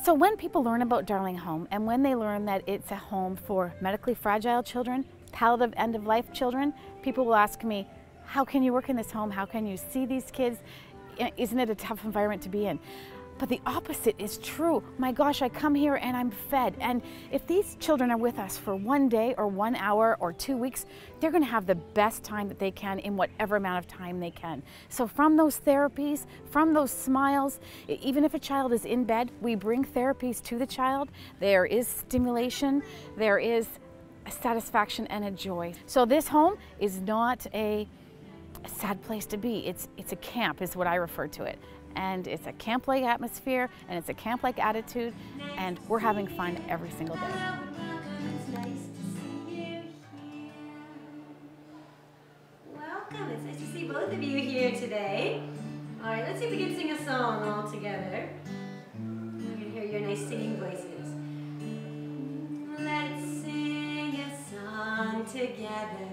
So when people learn about Darling Home, and when they learn that it's a home for medically fragile children, palliative end-of-life children, people will ask me, how can you work in this home? How can you see these kids? Isn't it a tough environment to be in? But the opposite is true. My gosh, I come here and I'm fed. And if these children are with us for 1 day or 1 hour or 2 weeks, they're gonna have the best time that they can in whatever amount of time they can. So from those therapies, from those smiles, even if a child is in bed, we bring therapies to the child. There is stimulation, there is a satisfaction and a joy. So this home is not a sad place to be. It's a camp is what I refer to it. And it's a camp-like atmosphere, and it's a camp-like attitude, and we're having fun every single day. Welcome, it's nice to see both of you here today. All right, let's see if we can sing a song all together. We can hear your nice singing voices. Let's sing a song together.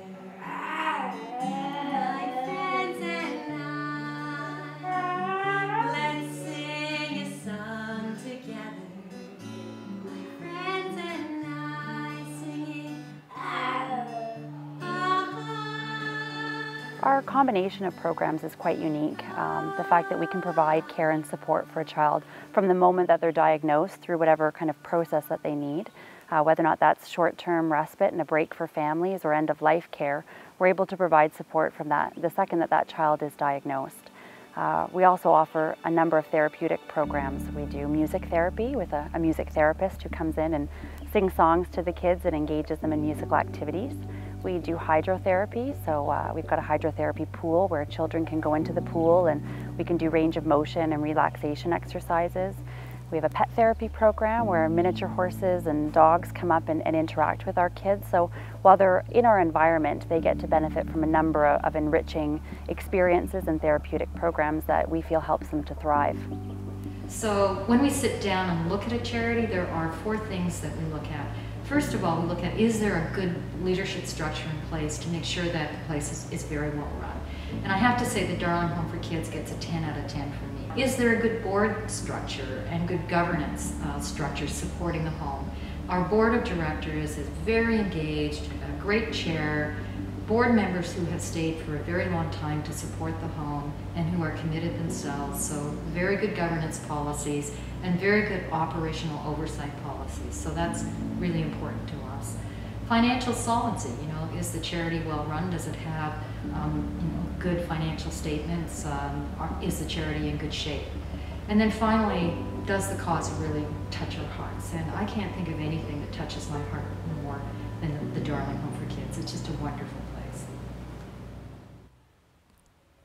Our combination of programs is quite unique. The fact that we can provide care and support for a child from the moment that they're diagnosed through whatever kind of process that they need, whether or not that's short-term respite and a break for families or end-of-life care, we're able to provide support from the second that that child is diagnosed. We also offer a number of therapeutic programs. We do music therapy with a music therapist who comes in and sings songs to the kids and engages them in musical activities. We do hydrotherapy, so we've got a hydrotherapy pool where children can go into the pool and we can do range of motion and relaxation exercises. We have a pet therapy program where miniature horses and dogs come up and interact with our kids. So while they're in our environment, they get to benefit from a number of enriching experiences and therapeutic programs that we feel helps them to thrive. So when we sit down and look at a charity, there are 4 things that we look at. First of all, we look at, is there a good leadership structure in place to make sure that the place is very well run? And I have to say the Darling Home for Kids gets a 10 out of 10 for me. Is there a good board structure and good governance structure supporting the home? Our board of directors is very engaged, a great chair, board members who have stayed for a very long time to support the home and who are committed themselves. So very good governance policies and very good operational oversight policies. So that's really important to us. Financial solvency, is the charity well run? Does it have good financial statements? Is the charity in good shape? And then finally, does the cause really touch our hearts? And I can't think of anything that touches my heart more than the Darling Home for Kids. It's just a wonderful place.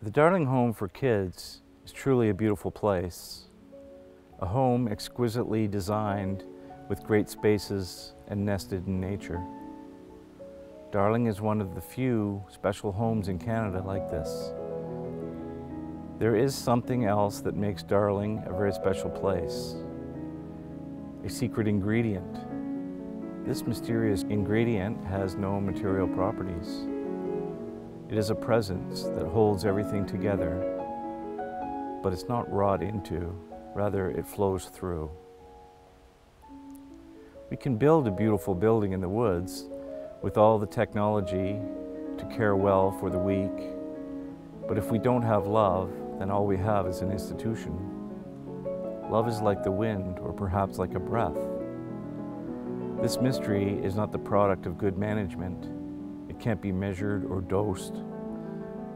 The Darling Home for Kids is truly a beautiful place. A home exquisitely designed with great spaces and nested in nature. Darling is one of the few special homes in Canada like this. There is something else that makes Darling a very special place. A secret ingredient. This mysterious ingredient has no material properties. It is a presence that holds everything together, but it's not wrought into, rather it flows through. We can build a beautiful building in the woods with all the technology to care well for the weak, but if we don't have love, then all we have is an institution. Love is like the wind, or perhaps like a breath. This mystery is not the product of good management. It can't be measured or dosed,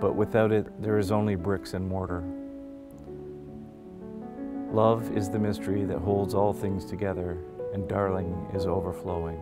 but without it, there is only bricks and mortar. Love is the mystery that holds all things together, and Darling is overflowing.